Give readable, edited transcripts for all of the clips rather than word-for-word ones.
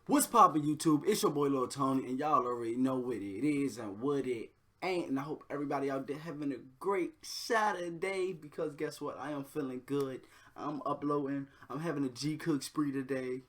What's poppin' YouTube? It's your boy LilTony, and y'all already know what it is and what it ain't. And I hope everybody out there having a great Saturday, because guess what? I am feeling good. I'm uploading. I'm having a G-Cook spree today.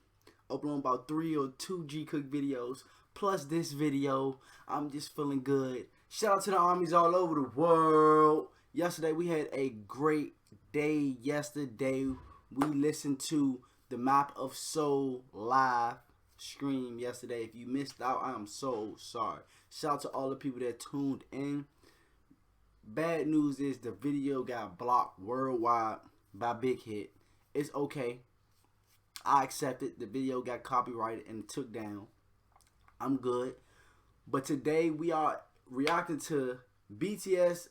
Uploading about 3 or 2 G-Cook videos, plus this video. I'm just feeling good. Shout out to the armies all over the world. Yesterday we had a great day. Yesterday we listened to the Map of Soul live stream yesterday. If you missed out, I am so sorry. Shout out to all the people that tuned in. Bad news is the video got blocked worldwide by Big Hit. It's okay. I accept it. The video got copyrighted and took down. I'm good. But today we are reacting to BTS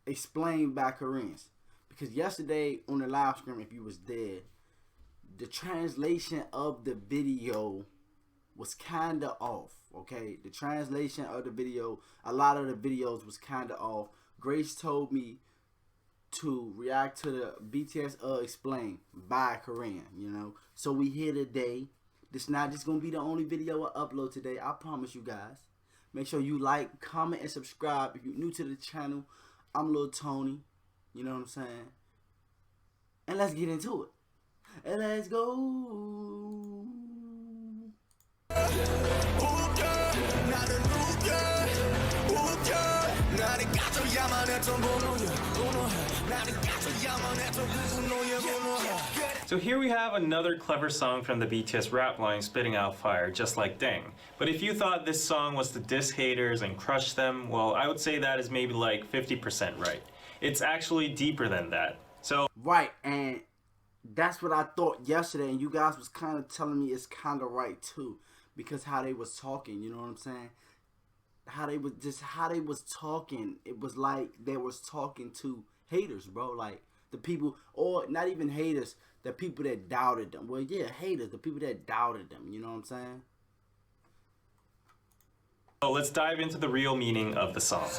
explained by Koreans. Because yesterday on the live stream, if you was there, the translation of the video was kinda off. Okay, the translation of the video, a lot of the videos was kinda off. Grace told me to react to the BTS explained by Korean, you know. So we here today. This not just gonna be the only video I upload today. I promise you guys. Make sure you like, comment, and subscribe if you're new to the channel. I'm LilTony. You know what I'm saying? And let's get into it. And let's go. So here we have another clever song from the BTS rap line spitting out fire, just like Dang. But if you thought this song was to diss haters and crush them, well, I would say that is maybe like 50% right. It's actually deeper than that. So right, and that's what I thought yesterday, and you guys was kind of telling me it's kind of right too, because how they was talking, you know what I'm saying? How they was talking, it was like they was talking to haters, bro. Like the people, or not even haters, the people that doubted them. Well, yeah, haters, the people that doubted them, you know what I'm saying? So let's dive into the real meaning of the song.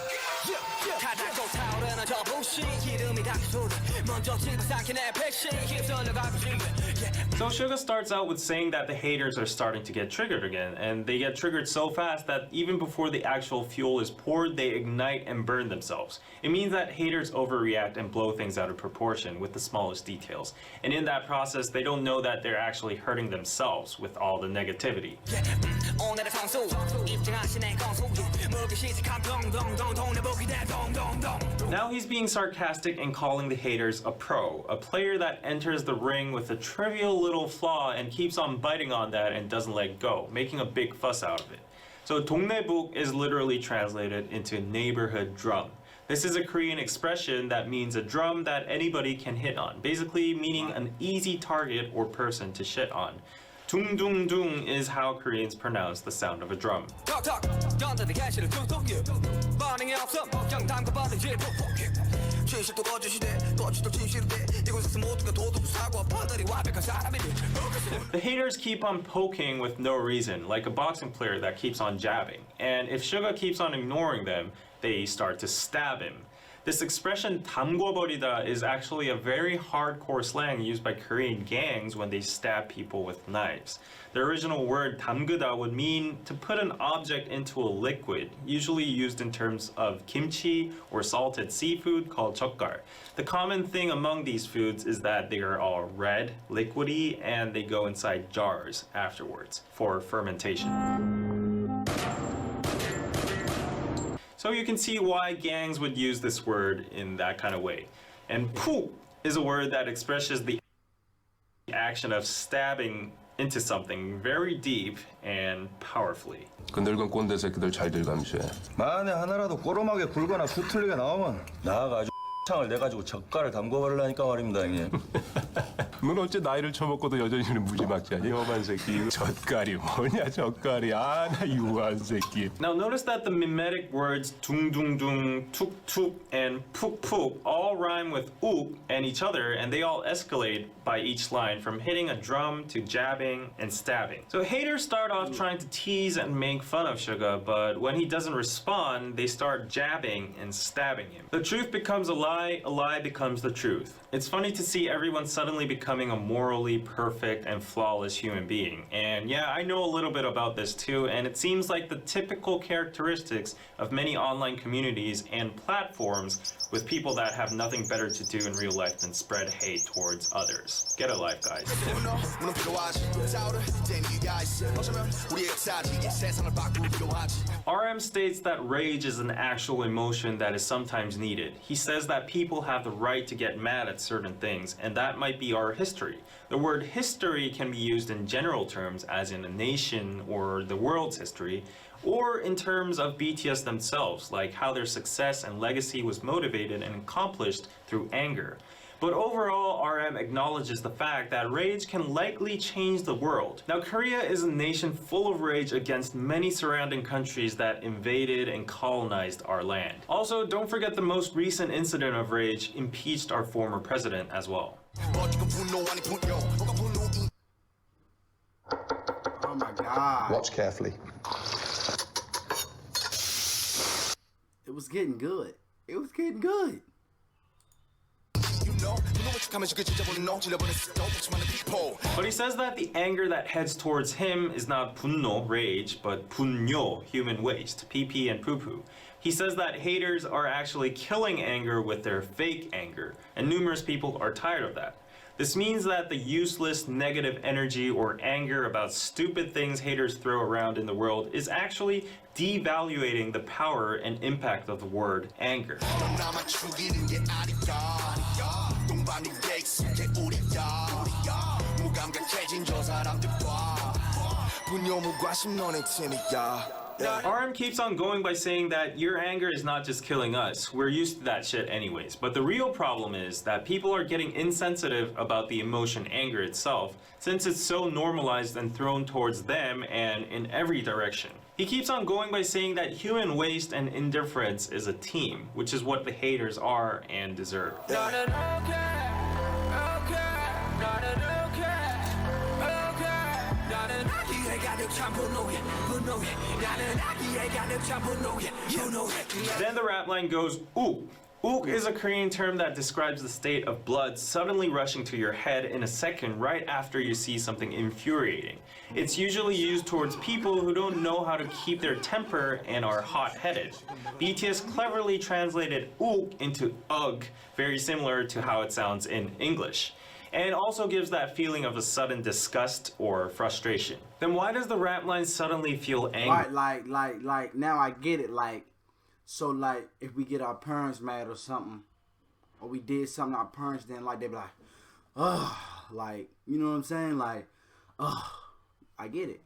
So Suga starts out with saying that the haters are starting to get triggered again, and they get triggered so fast that even before the actual fuel is poured, they ignite and burn themselves. It means that haters overreact and blow things out of proportion with the smallest details, and in that process they don't know that they're actually hurting themselves with all the negativity. Now he's being sarcastic and calling the haters a pro, a player that enters the ring with a trivial little flaw and keeps on biting on that and doesn't let go, making a big fuss out of it. So 동네북 is literally translated into neighborhood drum. This is a Korean expression that means a drum that anybody can hit on, basically meaning an easy target or person to shit on. Dung dung dung is how Koreans pronounce the sound of a drum. The haters keep on poking with no reason, like a boxing player that keeps on jabbing. And if Suga keeps on ignoring them, they start to stab him. This expression 담궈버리다 is actually a very hardcore slang used by Korean gangs when they stab people with knives. The original word 담그다 would mean to put an object into a liquid, usually used in terms of kimchi or salted seafood called 젓갈. The common thing among these foods is that they are all red, liquidy, and they go inside jars afterwards for fermentation. So you can see why gangs would use this word in that kind of way. And 푹 is a word that expresses the action of stabbing into something very deep and powerfully. 그 늙은 꼰대 새끼들 잘들 감시해. 만에 하나라도 꼬로막에 굴거나 수틀리게 나오면 나가지고 창을 내가지고 젓갈을 담궈버리려니까 말입니다, 형님. 넌 어째 나이를 처먹고도 여전히 무지막지하니? 험한 새끼. 젓갈이 뭐냐, 젓갈이. 아, 나 유한 새끼. Now notice that the mimetic words 둥둥둥, 툭툭, and 푹푹 all rhyme with uk and each other, and they all escalate by each line from hitting a drum to jabbing and stabbing. So haters start off trying to tease and make fun of Suga, but when he doesn't respond, they start jabbing and stabbing him. The truth becomes a lot lie becomes the truth. It's funny to see everyone suddenly becoming a morally perfect and flawless human being. And yeah, I know a little bit about this too, and it seems like the typical characteristics of many online communities and platforms with people that have nothing better to do in real life than spread hate towards others. Get a life, guys. RM states that rage is an actual emotion that is sometimes needed. He says that people have the right to get mad at certain things, and that might be our history. The word history can be used in general terms, as in a nation or the world's history, or in terms of BTS themselves, like how their success and legacy was motivated and accomplished through anger. But overall, RM acknowledges the fact that rage can likely change the world. Now, Korea is a nation full of rage against many surrounding countries that invaded and colonized our land. Also, don't forget the most recent incident of rage impeached our former president as well. Oh my God. Watch carefully. It was getting good. It was getting good. But he says that the anger that heads towards him is not 분노, rage, but 분뇨, human waste, PP and poo-poo. He says that haters are actually killing anger with their fake anger, and numerous people are tired of that. This means that the useless negative energy or anger about stupid things haters throw around in the world is actually devaluating the power and impact of the word anger. RM keeps on going by saying that your anger is not just killing us, we're used to that shit anyways. But the real problem is that people are getting insensitive about the emotion anger itself, since it's so normalized and thrown towards them and in every direction. He keeps on going by saying that human waste and indifference is a team, which is what the haters are and deserve. Then the rap line goes, ook. Ook is a Korean term that describes the state of blood suddenly rushing to your head in a second right after you see something infuriating. It's usually used towards people who don't know how to keep their temper and are hot-headed. BTS cleverly translated ook into ugh, very similar to how it sounds in English, and also gives that feeling of a sudden disgust or frustration. Then why does the rap line suddenly feel angry? Like, now I get it, so like, if we get our parents mad or something, or we did something our parents didn't like, they be like, ugh, like, you know what I'm saying? Like, ugh, I get it.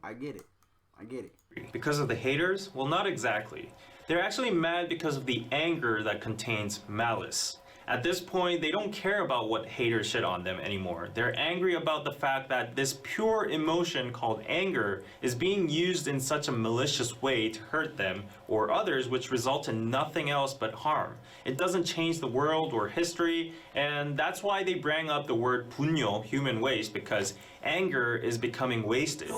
Because of the haters? Well, not exactly. They're actually mad because of the anger that contains malice. At this point, they don't care about what haters shit on them anymore. They're angry about the fact that this pure emotion called anger is being used in such a malicious way to hurt them or others, which result in nothing else but harm. It doesn't change the world or history, and that's why they bring up the word 분뇨, human waste, because anger is becoming wasted.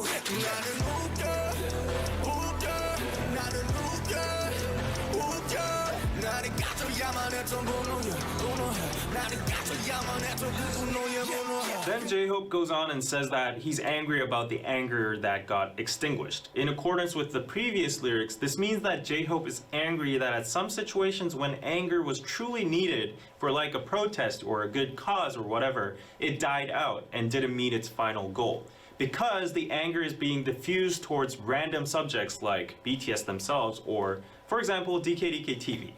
Then J-Hope goes on and says that he's angry about the anger that got extinguished. In accordance with the previous lyrics, this means that J-Hope is angry that at some situations when anger was truly needed for like a protest or a good cause or whatever, it died out and didn't meet its final goal. Because the anger is being diffused towards random subjects like BTS themselves or, for example, DKDK TV.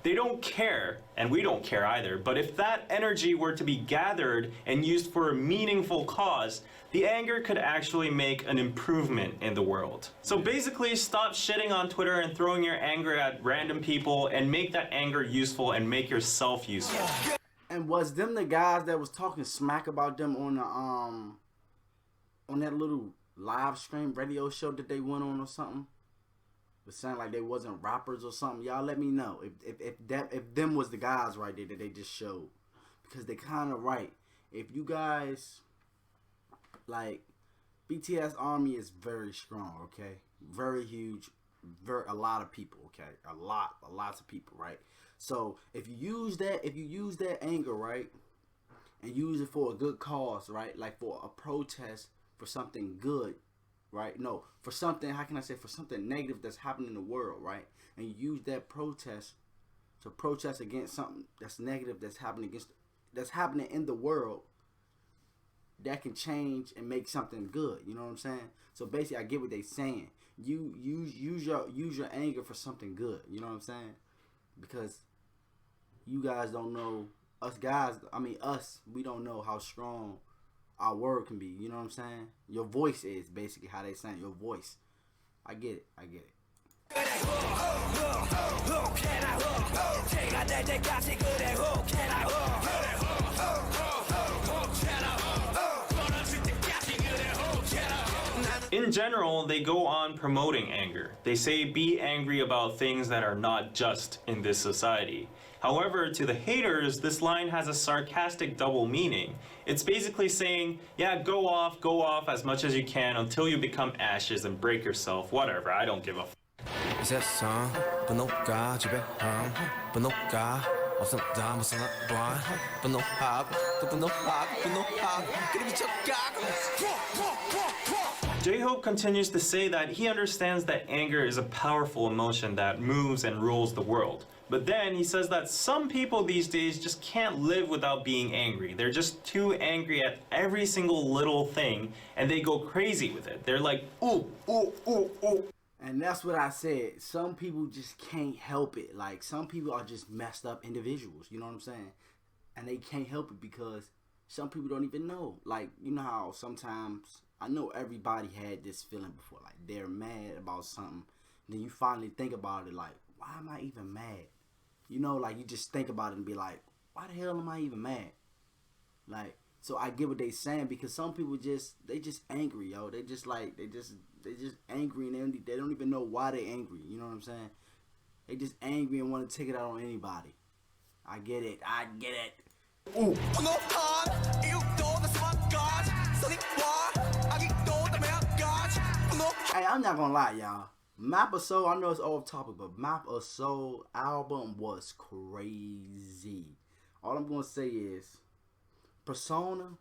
They don't care, and we don't care either, but if that energy were to be gathered and used for a meaningful cause, the anger could actually make an improvement in the world. So basically, stop shitting on Twitter and throwing your anger at random people and make that anger useful and make yourself useful. And was them the guys that was talking smack about them on the on that little live stream radio show that they went on or something? It sounded like they wasn't rappers or something. Y'all let me know if them was the guys right there that they just showed, because they kind of right. If you guys like, BTS army is very strong, okay, very huge, a lot of people, okay, lots of people, right? So if you use that anger, right, and use it for a good cause, right, like for a protest for something good, right? No, for something, how can I say, for something negative that's happening in the world, right? And you use that protest to protest against something that's negative that's happening in the world, that can change and make something good. You know what I'm saying? So basically, I get what they saying. You use your anger for something good. You know what I'm saying? Because you guys don't know, us guys. I mean us. We don't know how strong our word can be. You know what I'm saying? Your voice is basically how they saying your voice. I get it. I get it. In general, they go on promoting anger. They say be angry about things that are not just in this society. However, to the haters, this line has a sarcastic double meaning. It's basically saying, yeah, go off as much as you can until you become ashes and break yourself, whatever, I don't give a f. J-Hope continues to say that he understands that anger is a powerful emotion that moves and rules the world. But then he says that some people these days just can't live without being angry. They're just too angry at every single little thing and they go crazy with it. They're like, ooh, ooh, ooh, ooh. And that's what I said. Some people just can't help it. Like, some people are just messed up individuals. You know what I'm saying? And they can't help it because some people don't even know. Like, you know how sometimes, I know everybody had this feeling before. Like, they're mad about something. Then you finally think about it like, why am I even mad? You know, like, you just think about it and be like, why the hell am I even mad? Like, so I get what they saying, because some people they just angry, yo. They just angry, and they don't even know why they angry. You know what I'm saying? They just angry and want to take it out on anybody. I get it. Ooh. Hey, I'm not gonna lie, y'all. Map of Soul, I know it's off topic, but Map of Soul album was crazy. All I'm gonna say is, Persona,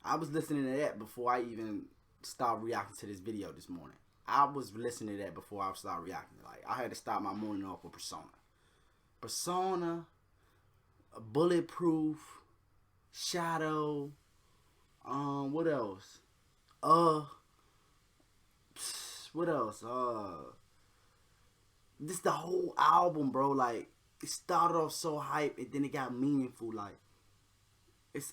I was listening to that before I even started reacting to this video this morning. I was listening to that before I started reacting. Like, I had to start my morning off with Persona, Bulletproof, Shadow, what else? What else? This the whole album, bro. Like, it started off so hype and then it got meaningful. Like, it's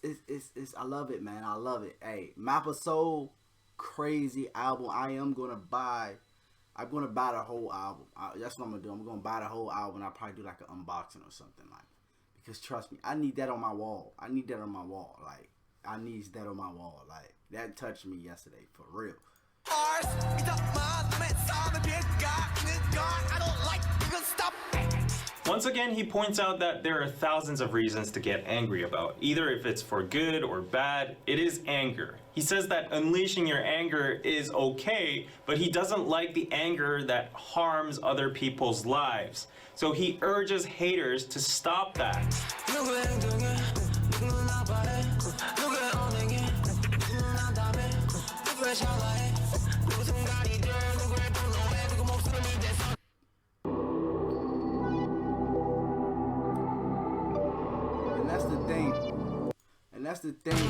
I love it, man. I love it. Hey, Map of Soul, crazy album. I'm gonna buy the whole album. That's what I'm gonna do. I'm gonna buy the whole album. I'll probably do like an unboxing or something, like, because trust me, I need that on my wall. Like, I need that on my wall. Like, that touched me yesterday, for real. Once again, he points out that there are thousands of reasons to get angry about. Either if it's for good or bad, it is anger. He says that unleashing your anger is okay, but he doesn't like the anger that harms other people's lives. So he urges haters to stop that.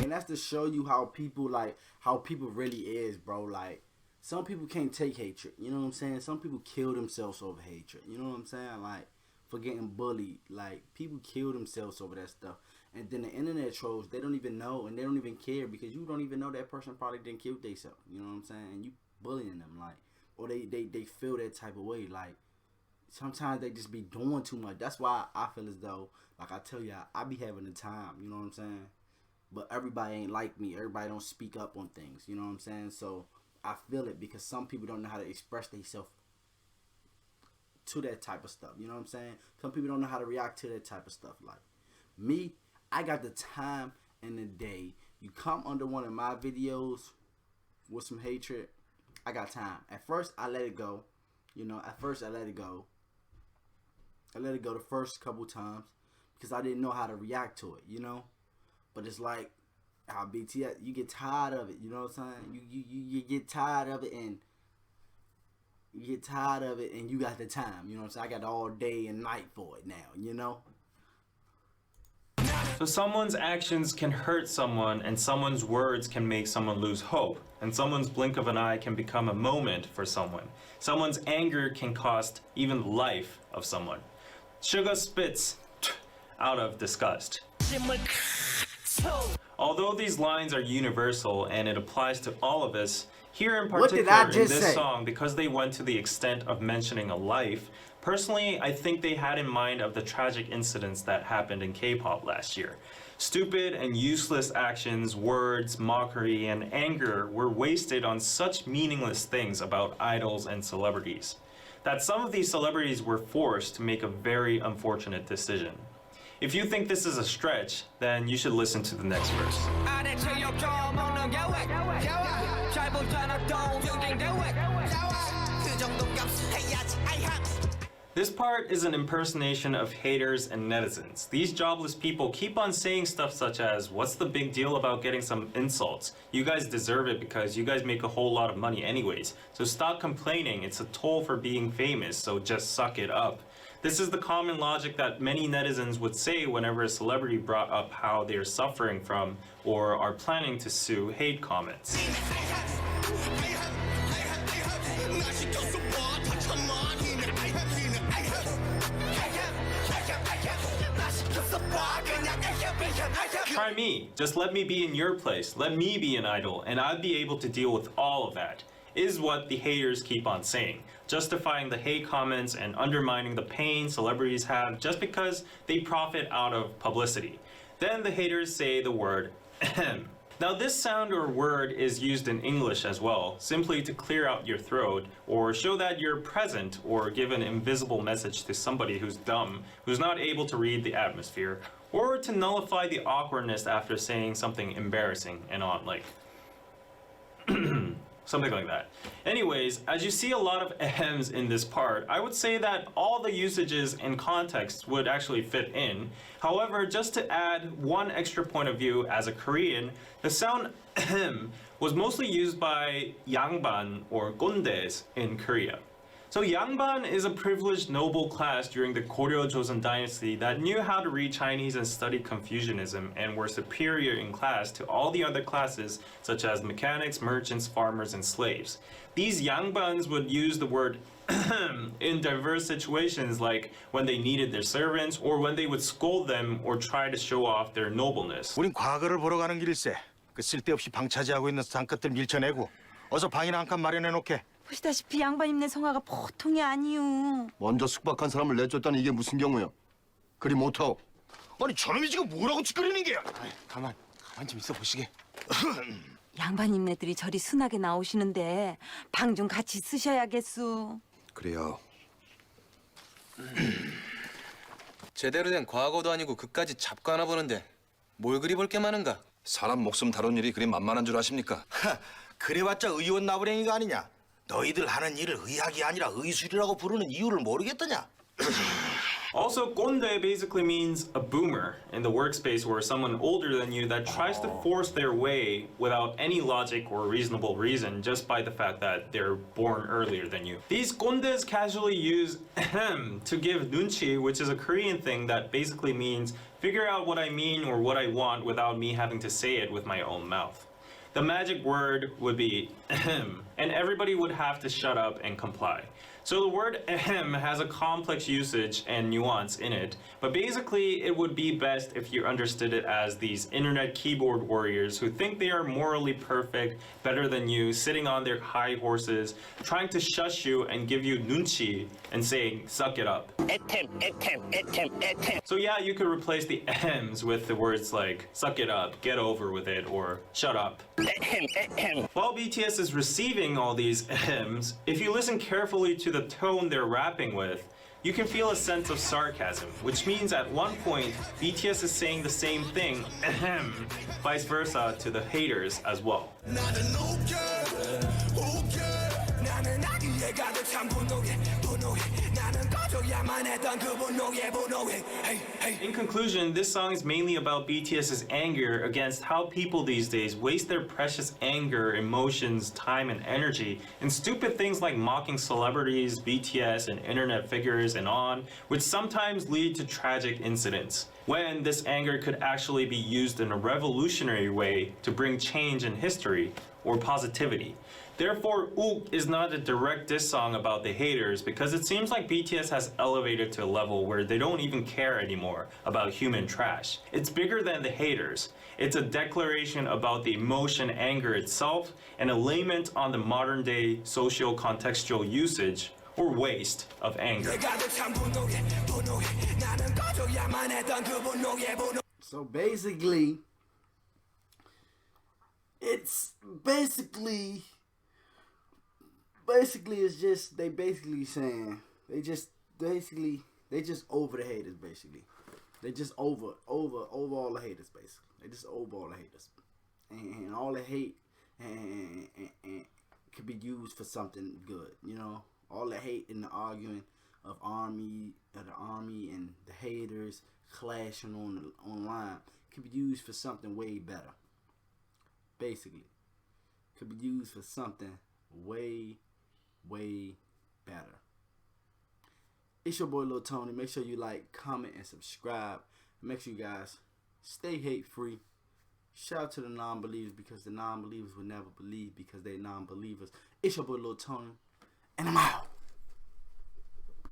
And that's to show you how people really is, bro. Like, some people can't take hatred. You know what I'm saying? Some people kill themselves over hatred. You know what I'm saying? Like, for getting bullied. Like, people kill themselves over that stuff. And then the internet trolls, they don't even know, and they don't even care, because you don't even know that person probably didn't kill themselves. You know what I'm saying? And you bullying them, like, or they feel that type of way. Like, sometimes they just be doing too much. That's why I feel as though, like I tell you, I be having the time. You know what I'm saying? But everybody ain't like me. Everybody don't speak up on things. You know what I'm saying? So I feel it, because some people don't know how to express themselves to that type of stuff. You know what I'm saying? Some people don't know how to react to that type of stuff. Like me, I got the time in the day. You come under one of my videos with some hatred, I got time. At first, I let it go. You know, at first I let it go. I let it go the first couple times because I didn't know how to react to it, you know. But it's like how BTS, you get tired of it, you know what I'm saying? You get tired of it, and you got the time, you know what I'm saying? I got all day and night for it now, you know. So someone's actions can hurt someone, and someone's words can make someone lose hope, and someone's blink of an eye can become a moment for someone. Someone's anger can cost even life of someone. Suga spits out of disgust. Although these lines are universal and it applies to all of us, here in particular in this song, because they went to the extent of mentioning a life, personally, I think they had in mind of the tragic incidents that happened in K-pop last year. Stupid and useless actions, words, mockery, and anger were wasted on such meaningless things about idols and celebrities, that some of these celebrities were forced to make a very unfortunate decision. If you think this is a stretch, then you should listen to the next verse. This part is an impersonation of haters and netizens. These jobless people keep on saying stuff such as, what's the big deal about getting some insults? You guys deserve it because you guys make a whole lot of money anyways. So stop complaining, it's a toll for being famous, so just suck it up. This is the common logic that many netizens would say whenever a celebrity brought up how they are suffering from or are planning to sue hate comments. Try me. Just let me be in your place. Let me be an idol, and I'd be able to deal with all of that, is what the haters keep on saying, justifying the hate comments and undermining the pain celebrities have just because they profit out of publicity. Then the haters say the word ahem. Now this sound or word is used in English as well, simply to clear out your throat or show that you're present or give an invisible message to somebody who's dumb, who's not able to read the atmosphere, or to nullify the awkwardness after saying something embarrassing and on, like something like that. Anyways, as you see a lot of ahems in this part, I would say that all the usages and contexts would actually fit in. However, just to add one extra point of view as a Korean, the sound ahem was mostly used by 양반 or 꼰대s in Korea. So 양반 is a privileged noble class during the Goryeo Joseon dynasty that knew how to read Chinese and study Confucianism and were superior in class to all the other classes such as mechanics, merchants, farmers, and slaves. These 양반s would use the word in diverse situations like when they needed their servants or when they would scold them or try to show off their nobleness. 우린 과거를 보러 가는 길일세. 그 쓸데없이 방 차지하고 있는 상끝들 밀쳐내고 어서 방이나 한 칸 마련해 놓게. 보시다시피 양반님네 성화가 보통이 아니요. 먼저 숙박한 사람을 내쫓다니 이게 무슨 경우야? 그리 못하오. 아니 저놈이 지금 뭐라고 짓거리는 게야? 가만 좀 있어 보시게. 양반님네들이 저리 순하게 나오시는데 방 좀 같이 쓰셔야겠소. 그래요. 제대로 된 과거도 아니고 그까지 잡고 하나 보는데 뭘 그리 볼 게 많은가? 사람 목숨 다룬 일이 그리 만만한 줄 아십니까? 그래봤자 의원 나부랭이가 아니냐? 너희들 하는 일을 의학이 아니라 의술이라고 부르는 이유를 모르겠더냐? Also, 꼰대 basically means a boomer in the workspace or someone older than you that tries to force their way without any logic or reasonable reason just by the fact that they're born earlier than you. These 꼰대s casually use ahem to give 눈치, which is a Korean thing that basically means figure out what I mean or what I want without me having to say it with my own mouth. The magic word would be ahem, and everybody would have to shut up and comply. So the word ahem has a complex usage and nuance in it, but basically it would be best if you understood it as these internet keyboard warriors who think they are morally perfect, better than you, sitting on their high horses, trying to shush you and give you 눈치 and saying, suck it up. So yeah, you could replace the ahems with the words like, suck it up, get over with it, or shut up. While BTS is receiving all these ahems, if you listen carefully to the tone they're rapping with, you can feel a sense of sarcasm, which means at one point, BTS is saying the same thing, ahem, vice versa to the haters as well. 가득 찬 분노에 나는 꺼져야만 했던 그 분노에 In conclusion, this song is mainly about BTS's anger against how people these days waste their precious anger, emotions, time, and energy in stupid things like mocking celebrities, BTS, and internet figures, and on, which sometimes lead to tragic incidents. When this anger could actually be used in a revolutionary way to bring change in history or positivity. Therefore, Ook is not a direct diss song about the haters because it seems like BTS has elevated to a level where they don't even care anymore about human trash. It's bigger than the haters. It's a declaration about the emotion anger itself and a lament on the modern day socio-contextual usage or waste of anger. So basically, it's basically it's just they basically saying they just over the haters basically. They just over all the haters basically. They just over all the haters, and all the hate and could be used for something good. You know, all the hate and the arguing of the army and the haters clashing online could be used for something way better. Basically, could be used for something way better. It's your boy LilTony. Make sure you like, comment, and subscribe. Make sure you guys stay hate free. Shout out to the non-believers because the non-believers will never believe because they non-believers. It's your boy LilTony, and I'm out.